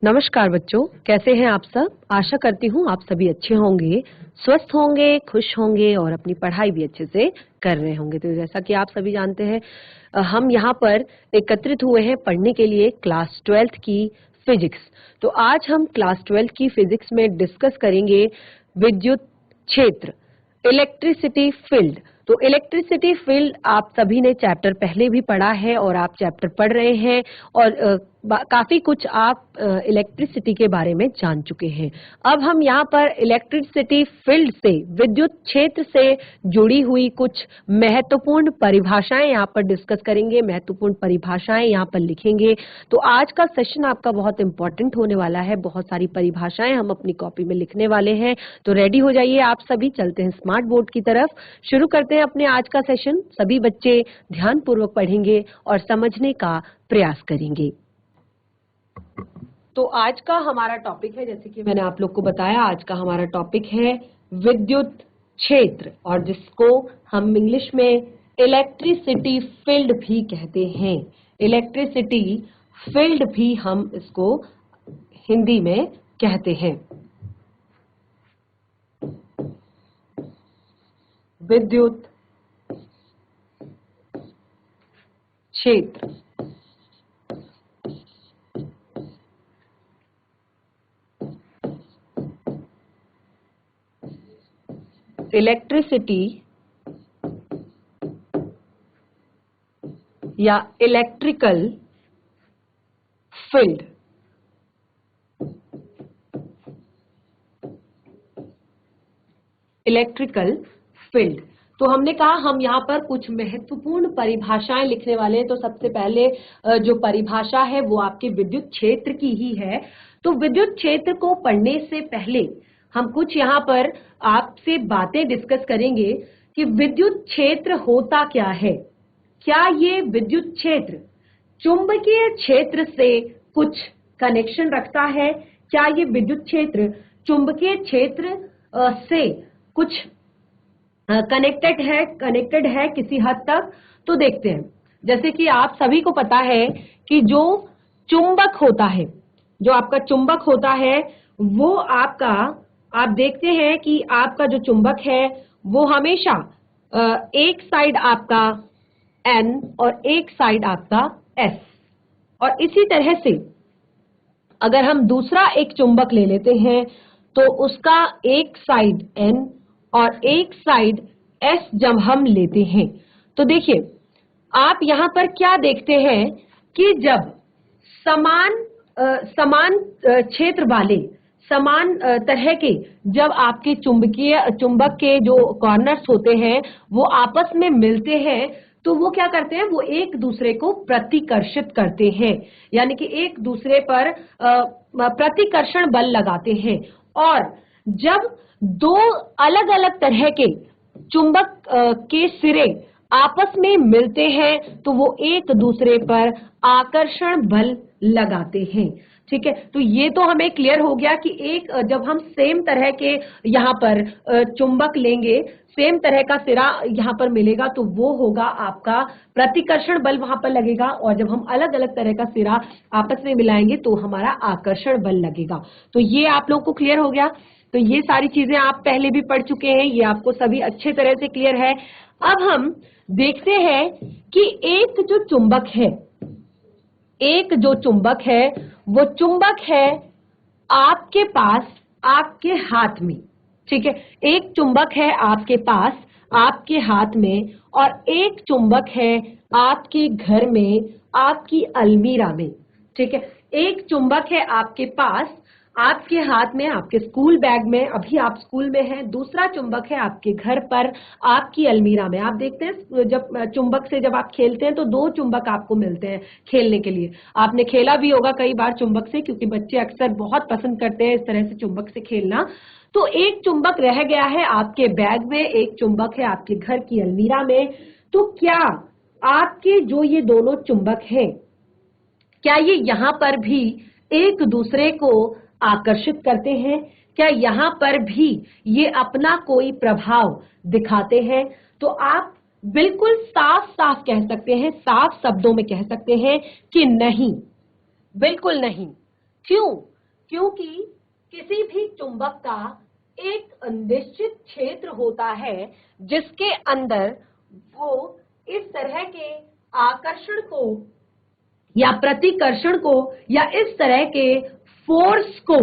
नमस्कार बच्चों, कैसे हैं आप सब। आशा करती हूँ आप सभी अच्छे होंगे, स्वस्थ होंगे, खुश होंगे और अपनी पढ़ाई भी अच्छे से कर रहे होंगे। तो जैसा कि आप सभी जानते हैं, हम यहाँ पर एकत्रित हुए हैं पढ़ने के लिए क्लास 12th की फिजिक्स। तो आज हम क्लास 12th की फिजिक्स में डिस्कस करेंगे विद्युत क्षेत्र, इलेक्ट्रिसिटी फील्ड। तो इलेक्ट्रिसिटी फील्ड आप सभी ने चैप्टर पहले भी पढ़ा है और आप चैप्टर पढ़ रहे हैं और काफी कुछ आप इलेक्ट्रिसिटी के बारे में जान चुके हैं। अब हम यहाँ पर इलेक्ट्रिसिटी फील्ड से, विद्युत क्षेत्र से जुड़ी हुई कुछ महत्वपूर्ण परिभाषाएं यहाँ पर डिस्कस करेंगे, महत्वपूर्ण परिभाषाएं यहाँ पर लिखेंगे। तो आज का सेशन आपका बहुत इंपॉर्टेंट होने वाला है। बहुत सारी परिभाषाएं हम अपनी कॉपी में लिखने वाले हैं। तो रेडी हो जाइए आप सभी, चलते हैं स्मार्ट बोर्ड की तरफ। शुरू करते हैं अपने आज का सेशन। सभी बच्चे ध्यानपूर्वक पढ़ेंगे और समझने का प्रयास करेंगे। तो आज का हमारा टॉपिक है, जैसे कि मैंने आप लोग को बताया, आज का हमारा टॉपिक है विद्युत क्षेत्र, और जिसको हम इंग्लिश में इलेक्ट्रिसिटी फील्ड भी कहते हैं। इलेक्ट्रिसिटी फील्ड भी हम इसको हिंदी में कहते हैं। विद्युत क्षेत्र, इलेक्ट्रिसिटी या इलेक्ट्रिकल फील्ड। इलेक्ट्रिकल फील्ड, तो हमने कहा हम यहाँ पर कुछ महत्वपूर्ण परिभाषाएं लिखने वाले हैं। तो सबसे पहले जो परिभाषा है वो आपके विद्युत क्षेत्र की ही है। तो विद्युत क्षेत्र को पढ़ने से पहले हम कुछ यहाँ पर आपसे बातें डिस्कस करेंगे कि विद्युत क्षेत्र होता क्या है। क्या ये विद्युत क्षेत्र चुंबकीय क्षेत्र से कुछ कनेक्शन रखता है? क्या ये विद्युत क्षेत्र चुंबकीय क्षेत्र से कुछ कनेक्टेड है किसी हद तक? तो देखते हैं। जैसे कि आप सभी को पता है कि जो चुंबक होता है, जो आपका चुंबक होता है, वो आपका, आप देखते हैं कि आपका जो चुंबक है वो हमेशा एक साइड आपका N और एक साइड आपका S, और इसी तरह से अगर हम दूसरा एक चुंबक ले लेते हैं तो उसका एक साइड N और एक साइड S जब हम लेते हैं तो देखिए आप यहाँ पर क्या देखते हैं कि जब समान क्षेत्र वाले, समान तरह के, जब आपके चुंबक के जो कॉर्नर्स होते हैं वो आपस में मिलते हैं तो वो क्या करते हैं, वो एक दूसरे को प्रतिकर्षित करते हैं, यानी कि एक दूसरे पर प्रतिकर्षण बल लगाते हैं। और जब दो अलग अलग तरह के चुंबक के सिरे आपस में मिलते हैं तो वो एक दूसरे पर आकर्षण बल लगाते हैं। ठीक है, तो ये तो हमें क्लियर हो गया कि एक, जब हम सेम तरह के यहाँ पर चुंबक लेंगे, सेम तरह का सिरा यहाँ पर मिलेगा तो वो होगा आपका प्रतिकर्षण बल वहां पर लगेगा, और जब हम अलग अलग तरह का सिरा आपस में मिलाएंगे तो हमारा आकर्षण बल लगेगा। तो ये आप लोगों को क्लियर हो गया। तो ये सारी चीजें आप पहले भी पढ़ चुके हैं, ये आपको सभी अच्छे तरह से क्लियर है। अब हम देखते हैं कि एक जो चुंबक है, एक जो चुंबक है वो चुंबक है आपके पास, आपके हाथ में। ठीक है, एक चुंबक है आपके पास, आपके हाथ में, और एक चुंबक है आपके घर में, आपकी अलमीरा में। ठीक है, एक चुंबक है आपके पास, आपके हाथ में, आपके स्कूल बैग में, अभी आप स्कूल में हैं। दूसरा चुंबक है आपके घर पर, आपकी अलमीरा में। आप देखते हैं जब चुंबक से जब आप खेलते हैं तो दो चुंबक आपको मिलते हैं खेलने के लिए। आपने खेला भी होगा कई बार चुंबक से, क्योंकि बच्चे अक्सर बहुत पसंद करते हैं इस तरह से चुंबक से खेलना। तो एक चुंबक रह गया है आपके बैग में, एक चुंबक है आपके घर की अलमीरा में। तो क्या आपके जो ये दोनों चुंबक हैं, क्या ये यहाँ पर भी एक दूसरे को आकर्षित करते हैं? क्या यहाँ पर भी ये अपना कोई प्रभाव दिखाते हैं? तो आप बिल्कुल साफ साफ कह सकते हैं, साफ शब्दों में कह सकते हैं कि नहीं, बिल्कुल नहीं। क्यों? क्योंकि किसी भी चुंबक का एक निश्चित क्षेत्र होता है जिसके अंदर वो इस तरह के आकर्षण को या प्रतिकर्षण को या इस तरह के फोर्स को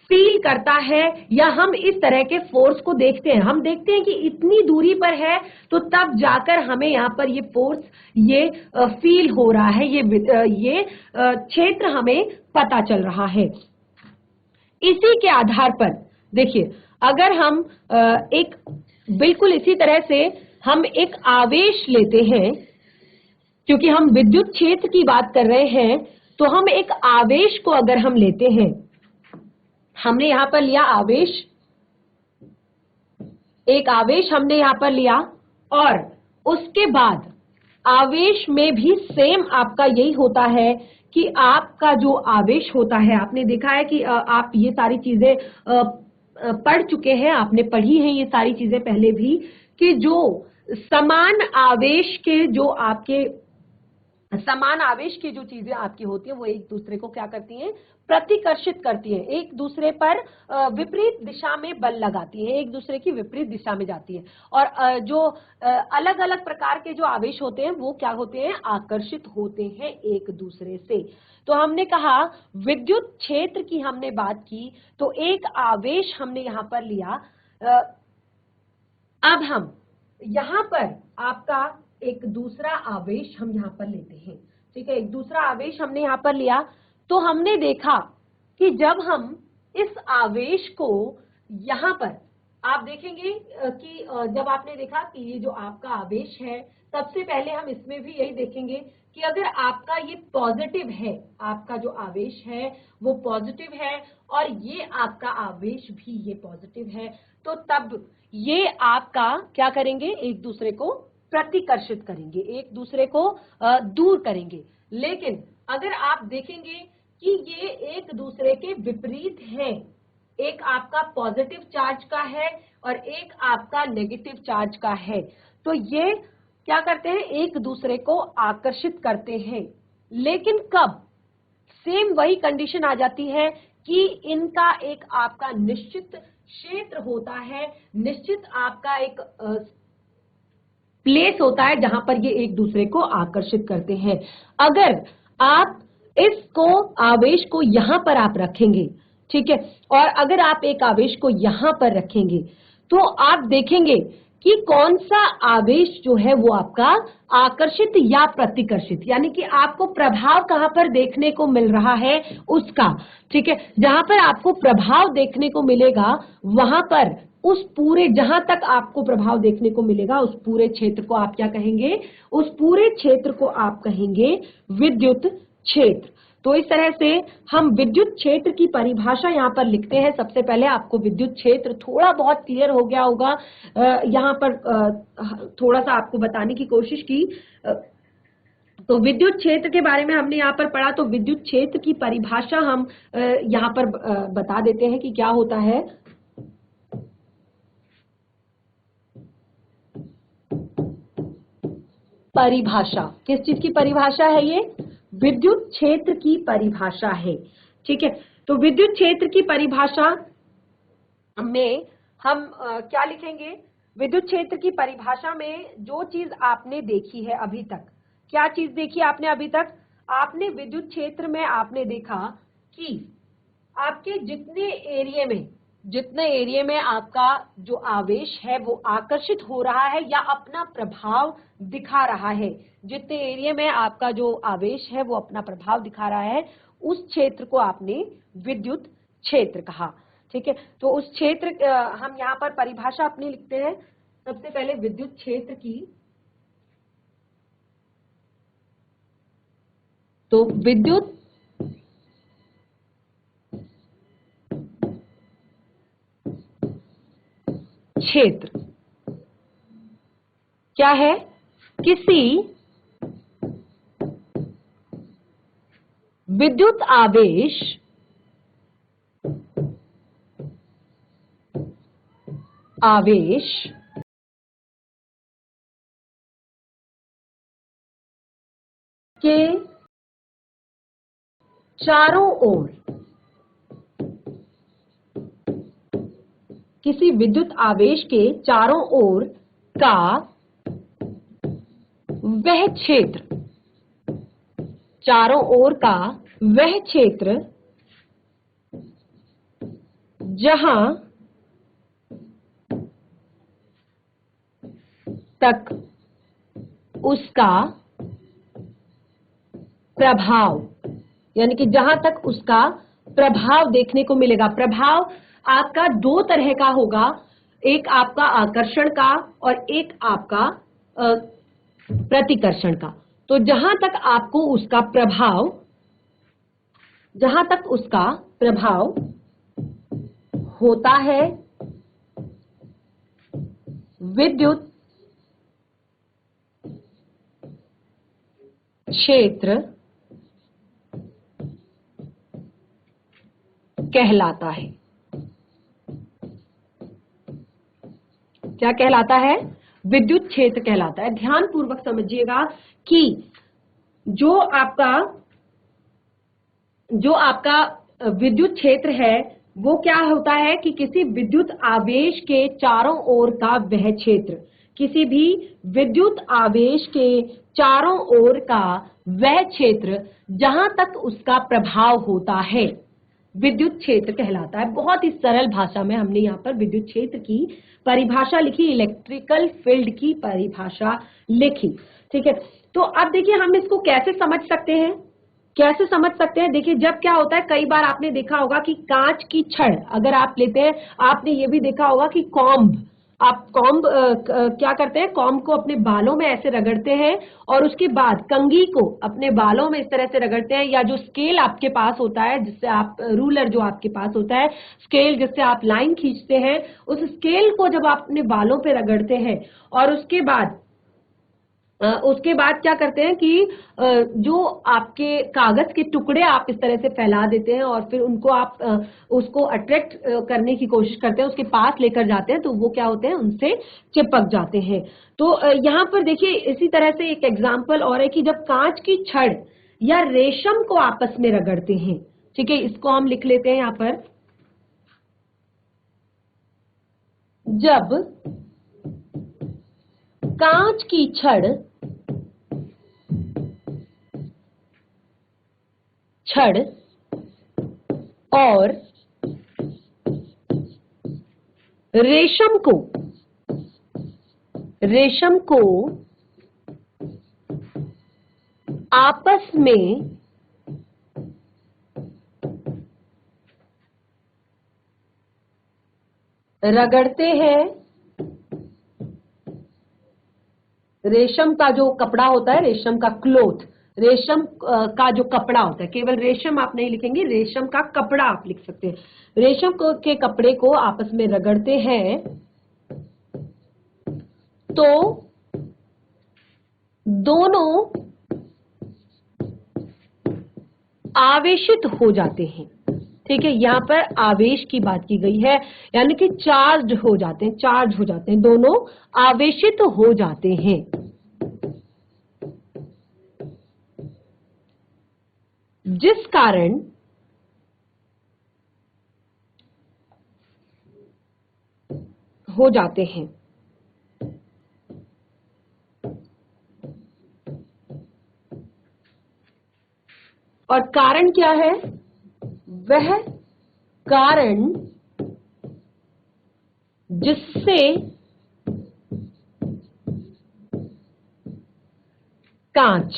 फील करता है, या हम इस तरह के फोर्स को देखते हैं। हम देखते हैं कि इतनी दूरी पर है, तो तब जाकर हमें यहाँ पर ये फोर्स ये फील हो रहा है, ये क्षेत्र हमें पता चल रहा है। इसी के आधार पर देखिए, अगर हम एक बिल्कुल इसी तरह से हम एक आवेश लेते हैं, क्योंकि हम विद्युत क्षेत्र की बात कर रहे हैं, तो हम एक आवेश को अगर हम लेते हैं, हमने यहां पर लिया आवेश, एक आवेश हमने यहां पर लिया, और उसके बाद आवेश में भी सेम आपका यही होता है कि आपका जो आवेश होता है, आपने देखा है कि आप ये सारी चीजें पढ़ चुके हैं, आपने पढ़ी है ये सारी चीजें पहले भी, कि जो समान आवेश के जो आपके समान आवेश की जो चीजें आपकी होती हैं वो एक दूसरे को क्या करती हैं, प्रतिकर्षित करती हैं, एक दूसरे पर विपरीत दिशा में बल लगाती हैं, एक दूसरे की विपरीत दिशा में जाती है। और जो अलग अलग प्रकार के जो आवेश होते हैं वो क्या होते हैं, आकर्षित होते हैं एक दूसरे से। तो हमने कहा विद्युत क्षेत्र की हमने बात की, तो एक आवेश हमने यहां पर लिया। अब हम यहां पर आपका एक दूसरा आवेश हम यहां पर लेते हैं, ठीक है, एक दूसरा आवेश हमने यहां पर लिया, तो हमने देखा कि जब हम इस आवेश को यहां पर, आप देखेंगे कि जब आपने देखा कि ये जो आपका आवेश है, सबसे पहले हम इसमें भी यही देखेंगे कि अगर आपका ये पॉजिटिव है, आपका जो आवेश है वो पॉजिटिव है, और ये आपका आवेश भी ये पॉजिटिव है, तो तब ये आपका क्या करेंगे, एक दूसरे को प्रतिकर्षित करेंगे, एक दूसरे को दूर करेंगे। लेकिन अगर आप देखेंगे कि ये एक दूसरे के विपरीत हैं, एक आपका पॉजिटिव चार्ज का है और एक आपका नेगेटिव चार्ज का है, तो ये क्या करते हैं, एक दूसरे को आकर्षित करते हैं। लेकिन कब, सेम वही कंडीशन आ जाती है कि इनका एक आपका निश्चित क्षेत्र होता है, निश्चित आपका एक प्लेस होता है जहां पर ये एक दूसरे को आकर्षित करते हैं। अगर आप इसको आवेश को यहां पर आप रखेंगे, ठीक है, और अगर आप एक आवेश को यहां पर रखेंगे, तो आप देखेंगे कि कौन सा आवेश जो है वो आपका आकर्षित या प्रतिकर्षित, यानी कि आपको प्रभाव कहां पर देखने को मिल रहा है उसका, ठीक है, जहां पर आपको प्रभाव देखने को मिलेगा वहां पर उस पूरे, जहां तक आपको प्रभाव देखने को मिलेगा उस पूरे क्षेत्र को आप क्या कहेंगे, उस पूरे क्षेत्र को आप कहेंगे विद्युत क्षेत्र। तो इस तरह से हम विद्युत क्षेत्र की परिभाषा यहाँ पर लिखते हैं। सबसे पहले आपको विद्युत क्षेत्र थोड़ा बहुत क्लियर हो गया होगा, यहाँ पर थोड़ा सा आपको बताने की कोशिश की। तो विद्युत क्षेत्र के बारे में हमने यहाँ पर पढ़ा, तो विद्युत क्षेत्र की परिभाषा हम यहाँ पर बता देते हैं कि क्या होता है। परिभाषा किस चीज की परिभाषा है, ये विद्युत क्षेत्र की परिभाषा है, ठीक है। तो विद्युत क्षेत्र की परिभाषा में हम क्या लिखेंगे, विद्युत क्षेत्र की परिभाषा में जो चीज आपने देखी है अभी तक, क्या चीज देखी आपने अभी तक, आपने विद्युत क्षेत्र में आपने देखा कि आपके जितने एरिया में आपका जो आवेश है वो आकर्षित हो रहा है या अपना प्रभाव दिखा रहा है, जितने एरिया में आपका जो आवेश है वो अपना प्रभाव दिखा रहा है, उस क्षेत्र को आपने विद्युत क्षेत्र कहा, ठीक है। तो उस क्षेत्र हम यहाँ पर परिभाषा अपनी लिखते हैं। सबसे पहले विद्युत क्षेत्र की, तो विद्युत क्षेत्र क्या है, किसी विद्युत आवेश के चारों ओर किसी विद्युत आवेश के चारों ओर का वह क्षेत्र, चारों ओर का वह क्षेत्र जहां तक उसका प्रभाव, यानी कि जहां तक उसका प्रभाव देखने को मिलेगा। प्रभाव आपका दो तरह का होगा, एक आपका आकर्षण का और एक आपका प्रतिकर्षण का। तो जहां तक आपको उसका प्रभाव, जहां तक उसका प्रभाव होता है विद्युत क्षेत्र कहलाता है। क्या कहलाता है? विद्युत क्षेत्र कहलाता है। ध्यान पूर्वक समझिएगा कि जो आपका विद्युत क्षेत्र है वो क्या होता है कि किसी विद्युत आवेश के चारों ओर का वह क्षेत्र, किसी भी विद्युत आवेश के चारों ओर का वह क्षेत्र जहां तक उसका प्रभाव होता है विद्युत क्षेत्र कहलाता है। बहुत ही सरल भाषा में हमने यहाँ पर विद्युत क्षेत्र की परिभाषा लिखी, इलेक्ट्रिकल फील्ड की परिभाषा लिखी। ठीक है, तो अब देखिए हम इसको कैसे समझ सकते हैं, कैसे समझ सकते हैं। देखिए जब क्या होता है, कई बार आपने देखा होगा कि कांच की छड़ अगर आप लेते हैं, आपने ये भी देखा होगा कि कॉम्ब, आप कॉम्ब क्या करते हैं, कॉम्ब को अपने बालों में ऐसे रगड़ते हैं और उसके बाद कंघी को अपने बालों में इस तरह से रगड़ते हैं, या जो स्केल आपके पास होता है जिससे आप, रूलर जो आपके पास होता है, स्केल जिससे आप लाइन खींचते हैं, उस स्केल को जब आप अपने बालों पे रगड़ते हैं और उसके बाद क्या करते हैं कि जो आपके कागज के टुकड़े आप इस तरह से फैला देते हैं और फिर उनको आप उसको अट्रैक्ट करने की कोशिश करते हैं, उसके पास लेकर जाते हैं, तो वो क्या होते हैं, उनसे चिपक जाते हैं। तो यहाँ पर देखिए इसी तरह से एक एग्जाम्पल और है कि जब कांच की छड़ या रेशम को आपस में रगड़ते हैं, ठीक है, इसको हम लिख लेते हैं यहाँ पर, जब कांच की छड़ और रेशम को आपस में रगड़ते हैं, रेशम का जो कपड़ा होता है, रेशम का क्लोथ, रेशम का जो कपड़ा होता है, केवल रेशम आप नहीं लिखेंगे, रेशम का कपड़ा आप लिख सकते हैं, रेशम के कपड़े को आपस में रगड़ते हैं तो दोनों आवेशित हो जाते हैं। ठीक है, यहाँ पर आवेश की बात की गई है, यानी कि चार्ज हो जाते हैं, दोनों आवेशित हो जाते हैं, जिस कारण हो जाते हैं। और कारण क्या है? वह कारण जिससे कांच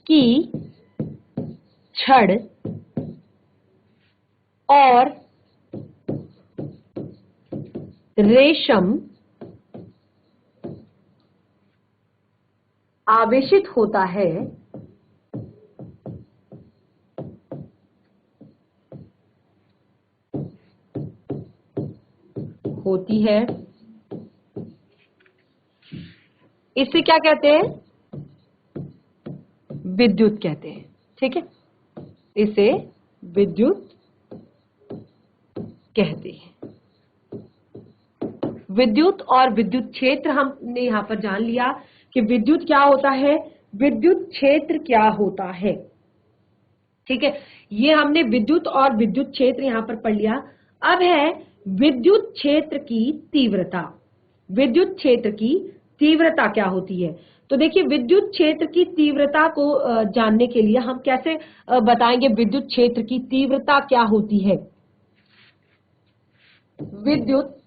की छड़ और रेशम आवेशित होता है, होती है, इसे क्या कहते हैं? विद्युत कहते हैं। ठीक है, इसे विद्युत कहते हैं। विद्युत और विद्युत क्षेत्र हमने यहां पर जान लिया कि विद्युत क्या होता है, विद्युत क्षेत्र क्या होता है। ठीक है, ये हमने विद्युत और विद्युत क्षेत्र यहां पर पढ़ लिया। अब है विद्युत क्षेत्र की तीव्रता। विद्युत क्षेत्र की तीव्रता क्या होती है? तो देखिए, विद्युत क्षेत्र की तीव्रता को जानने के लिए हम कैसे बताएंगे विद्युत क्षेत्र की तीव्रता क्या होती है। विद्युत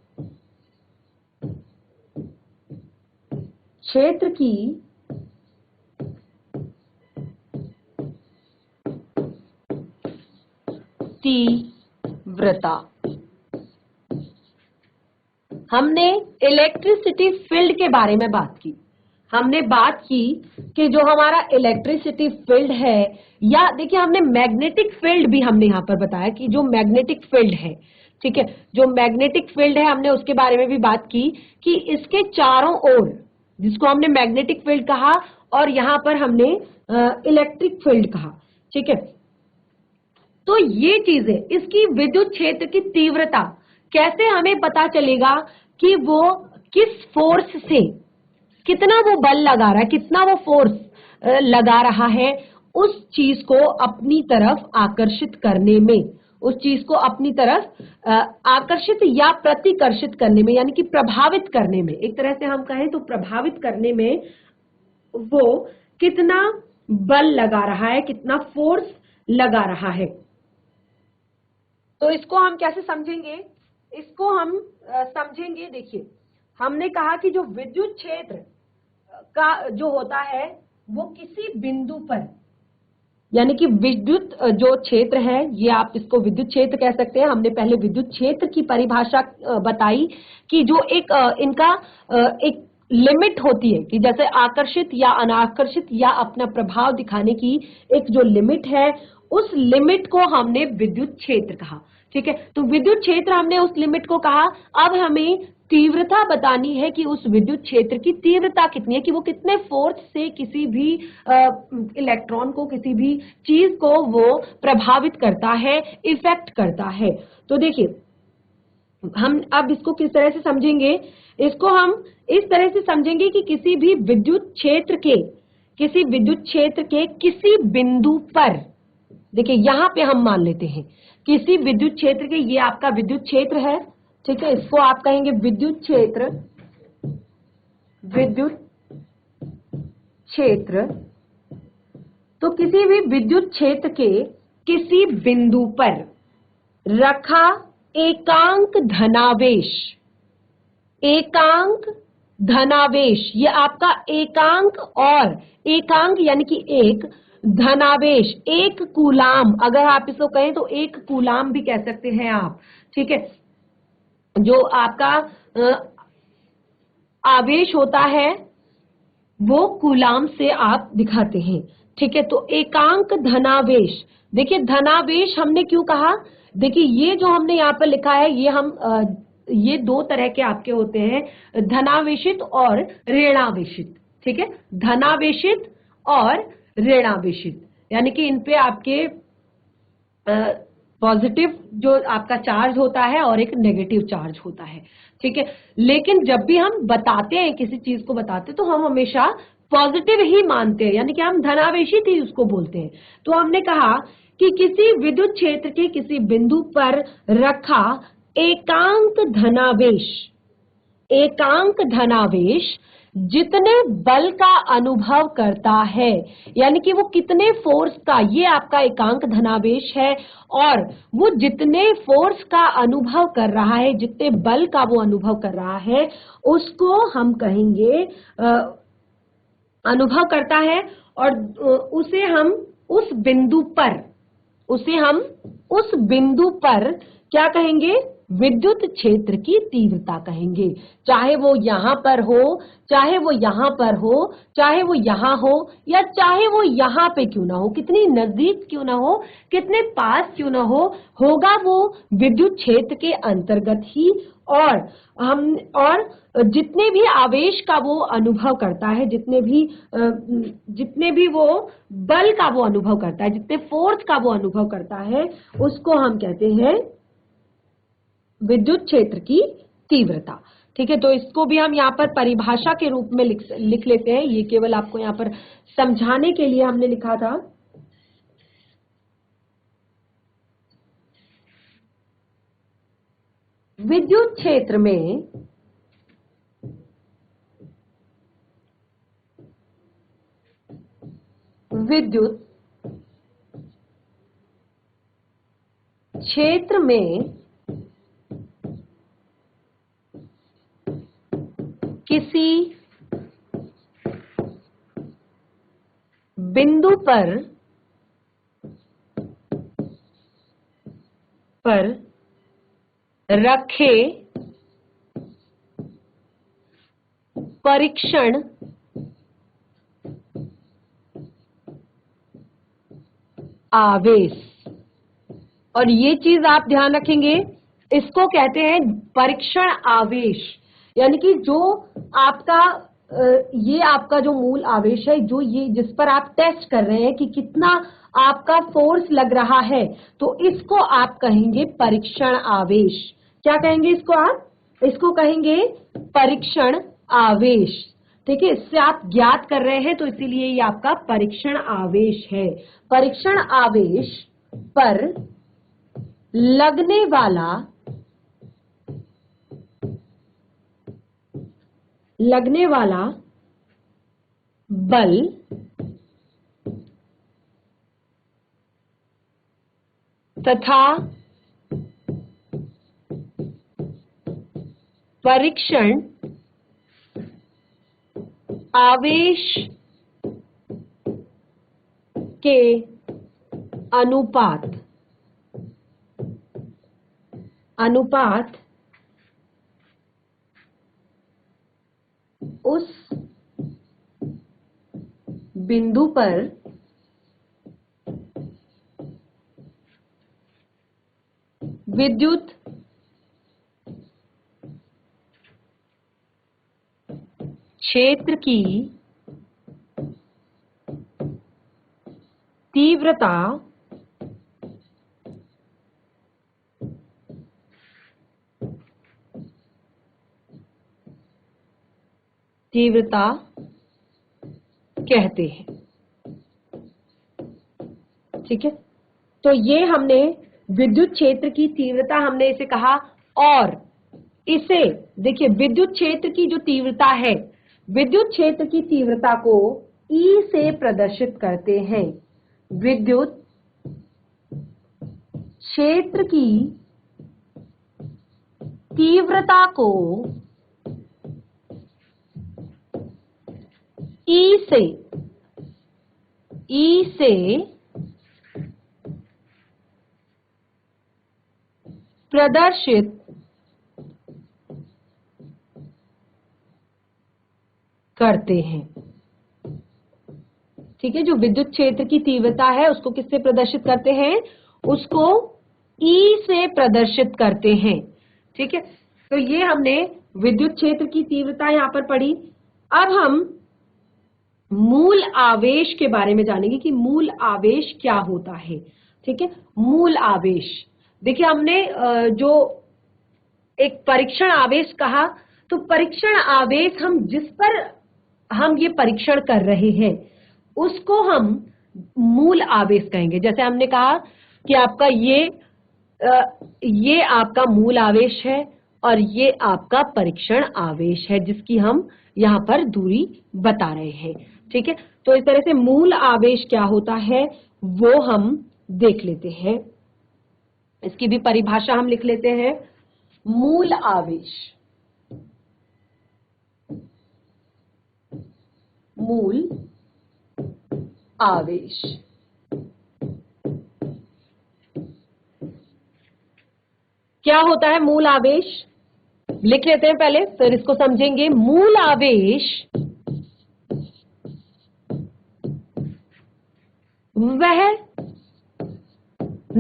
क्षेत्र की तीव्रता, हमने इलेक्ट्रिसिटी फील्ड के बारे में बात की। हमने बात की कि जो हमारा इलेक्ट्रिसिटी फील्ड है, या देखिए हमने मैग्नेटिक फील्ड भी हमने यहां पर बताया कि जो मैग्नेटिक फील्ड है, ठीक है, जो मैग्नेटिक फील्ड है हमने उसके बारे में भी बात की कि इसके चारों ओर, जिसको हमने मैग्नेटिक फील्ड कहा और यहां पर हमने इलेक्ट्रिक फील्ड कहा, ठीक है। तो ये चीजें, इसकी विद्युत क्षेत्र की तीव्रता कैसे हमें पता चलेगा कि वो किस फोर्स से, कितना वो बल लगा रहा है, कितना वो फोर्स लगा रहा है उस चीज को अपनी तरफ आकर्षित करने में, उस चीज को अपनी तरफ आकर्षित या प्रतिकर्षित करने में, यानी कि प्रभावित करने में, एक तरह से हम कहें तो प्रभावित करने में वो कितना बल लगा रहा है, कितना फोर्स लगा रहा है। तो इसको हम कैसे समझेंगे? इसको हम समझेंगे, देखिए हमने कहा कि जो विद्युत क्षेत्र का जो होता है वो किसी बिंदु पर, यानी कि विद्युत जो क्षेत्र है, ये आप इसको विद्युत क्षेत्र कह सकते हैं। हमने पहले विद्युत क्षेत्र की परिभाषा बताई कि जो एक इनका एक लिमिट होती है कि जैसे आकर्षित या अनाकर्षित या अपना प्रभाव दिखाने की एक जो लिमिट है, उस लिमिट को हमने विद्युत क्षेत्र कहा, ठीक है। तो विद्युत क्षेत्र हमने उस लिमिट को कहा। अब हमें तीव्रता बतानी है कि उस विद्युत क्षेत्र की तीव्रता कितनी है, कि वो कितने फोर्स से किसी भी इलेक्ट्रॉन को, किसी भी चीज को वो प्रभावित करता है, इफेक्ट करता है। तो देखिए हम अब इसको किस तरह से समझेंगे? इसको हम इस तरह से समझेंगे कि किसी भी विद्युत क्षेत्र के, किसी विद्युत क्षेत्र के किसी बिंदु पर, देखिए यहां पे हम मान लेते हैं किसी विद्युत क्षेत्र के, ये आपका विद्युत क्षेत्र है, ठीक है, इसको आप कहेंगे विद्युत क्षेत्र, विद्युत क्षेत्र। तो किसी भी विद्युत क्षेत्र के किसी बिंदु पर रखा एकांक धनावेश, एकांक धनावेश, ये आपका एकांक, और एकांक यानी कि एक, धनावेश, एक कूलाम, अगर आप इसको कहें तो एक कूलाम भी कह सकते हैं आप, ठीक है। जो आपका आवेश होता है वो कूलाम से आप दिखाते हैं, ठीक है। तो एकांक धनावेश, देखिए धनावेश हमने क्यों कहा? देखिए ये जो हमने यहाँ पर लिखा है, ये हम ये दो तरह के आपके होते हैं, धनावेशित और ऋणावेशित, ठीक है, धनावेशित और ऋणावेशित, यानी कि इन पे आपके पॉजिटिव जो आपका चार्ज होता है और एक नेगेटिव चार्ज होता है, ठीक है। लेकिन जब भी हम बताते हैं, किसी चीज को बताते हैं, तो हम हमेशा पॉजिटिव ही मानते हैं, यानी कि हम धनावेशित ही उसको बोलते हैं। तो हमने कहा कि किसी विद्युत क्षेत्र के किसी बिंदु पर रखा एकांक धनावेश, एकांक धनावेश जितने बल का अनुभव करता है, यानी कि वो कितने फोर्स का, ये आपका एकांक धनावेश है, और वो जितने फोर्स का अनुभव कर रहा है, जितने बल का वो अनुभव कर रहा है, उसको हम कहेंगे अनुभव करता है, और उसे हम उस बिंदु पर, उसे हम उस बिंदु पर क्या कहेंगे? विद्युत क्षेत्र की तीव्रता कहेंगे। चाहे वो यहां पर हो, चाहे वो यहां पर हो, चाहे वो यहां हो, या चाहे वो यहां पे क्यों ना हो, कितनी नजदीक क्यों ना हो, कितने पास क्यों ना हो, होगा वो विद्युत क्षेत्र के अंतर्गत ही। और जितने भी आवेश का वो अनुभव करता है, जितने भी वो बल का वो अनुभव करता है, जितने फोर्स का वो अनुभव करता है, उसको हम कहते हैं विद्युत क्षेत्र की तीव्रता, ठीक है। तो इसको भी हम यहाँ पर परिभाषा के रूप में लिख लेते हैं, ये केवल आपको यहाँ पर समझाने के लिए हमने लिखा था। विद्युत क्षेत्र में विद्युत क्षेत्र में किसी बिंदु पर रखे परीक्षण आवेश, और ये चीज आप ध्यान रखेंगे, इसको कहते हैं परीक्षण आवेश। यानी कि जो आपका ये आपका जो मूल आवेश है, जो ये जिस पर आप टेस्ट कर रहे हैं कि कितना आपका फोर्स लग रहा है, तो इसको आप कहेंगे परीक्षण आवेश। क्या कहेंगे इसको आप? इसको कहेंगे परीक्षण आवेश। ठीक है, इससे आप ज्ञात कर रहे हैं, तो इसीलिए ये आपका परीक्षण आवेश है। परीक्षण आवेश पर लगने वाला बल तथा परीक्षण आवेश के अनुपात उस बिंदु पर विद्युत क्षेत्र की तीव्रता कहते हैं। ठीक है, तो ये हमने विद्युत क्षेत्र की तीव्रता हमने इसे कहा। और इसे देखिए, विद्युत क्षेत्र की जो तीव्रता है, विद्युत क्षेत्र की तीव्रता को E से प्रदर्शित करते हैं। विद्युत क्षेत्र की तीव्रता को E से प्रदर्शित करते हैं। ठीक है, जो विद्युत क्षेत्र की तीव्रता है उसको किससे प्रदर्शित करते हैं? उसको E से प्रदर्शित करते हैं। ठीक है, तो ये हमने विद्युत क्षेत्र की तीव्रता यहां पर पढ़ी। अब हम मूल आवेश के बारे में जानेंगे कि मूल आवेश क्या होता है। ठीक है, मूल आवेश, देखिए हमने जो एक परीक्षण आवेश कहा, तो परीक्षण आवेश हम जिस पर हम ये परीक्षण कर रहे हैं उसको हम मूल आवेश कहेंगे। जैसे हमने कहा कि आपका ये आपका मूल आवेश है और ये आपका परीक्षण आवेश है, जिसकी हम यहाँ पर दूरी बता रहे हैं। ठीक है, तो इस तरह से मूल आवेश क्या होता है वो हम देख लेते हैं। इसकी भी परिभाषा हम लिख लेते हैं। मूल आवेश, मूल आवेश क्या होता है? मूल आवेश लिख लेते हैं पहले, फिर इसको समझेंगे। मूल आवेश वह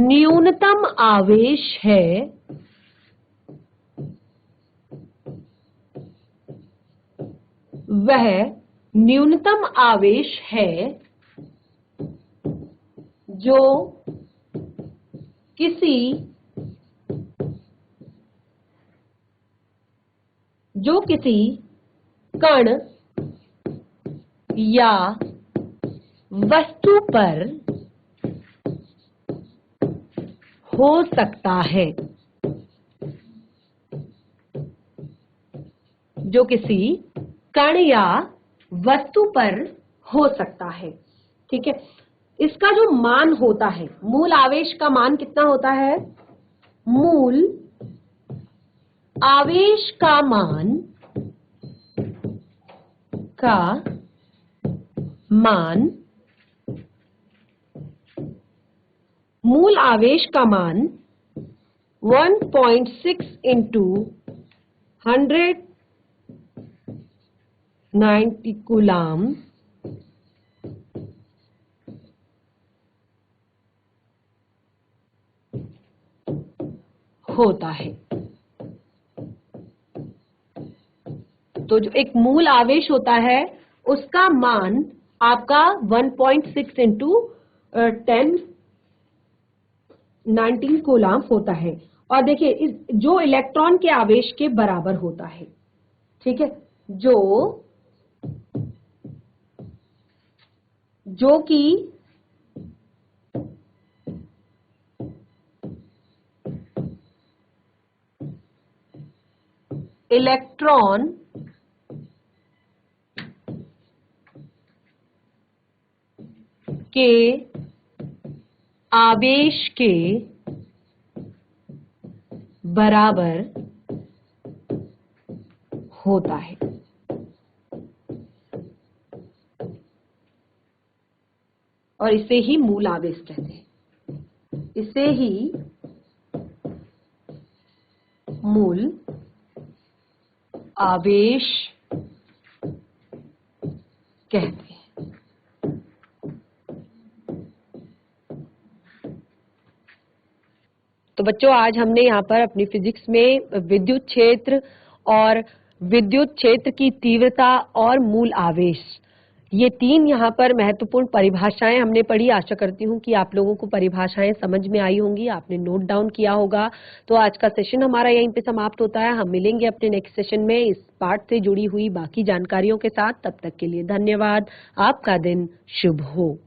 न्यूनतम आवेश है जो किसी कण या वस्तु पर हो सकता है। जो किसी कण या वस्तु पर हो सकता है। ठीक है, इसका जो मान होता है, मूल आवेश का मान कितना होता है? मूल आवेश का मान मूल आवेश का मान 1.6 इंटू 190 कूलाम होता है। तो जो एक मूल आवेश होता है उसका मान आपका 1.6 इंटू 1019 कूलाम होता है। और देखिए जो इलेक्ट्रॉन के आवेश के बराबर होता है। ठीक है, जो कि इलेक्ट्रॉन के आवेश के बराबर होता है। और इसे ही मूल आवेश कहते हैं, इसे ही मूल आवेश कहते हैं। तो बच्चों, आज हमने यहाँ पर अपनी फिजिक्स में विद्युत क्षेत्र और विद्युत क्षेत्र की तीव्रता और मूल आवेश, ये तीन यहाँ पर महत्वपूर्ण परिभाषाएं हमने पढ़ी। आशा करती हूँ कि आप लोगों को परिभाषाएं समझ में आई होंगी, आपने नोट डाउन किया होगा। तो आज का सेशन हमारा यहीं पे समाप्त होता है। हम मिलेंगे अपने नेक्स्ट सेशन में इस पाठ से जुड़ी हुई बाकी जानकारियों के साथ। तब तक के लिए धन्यवाद। आपका दिन शुभ हो।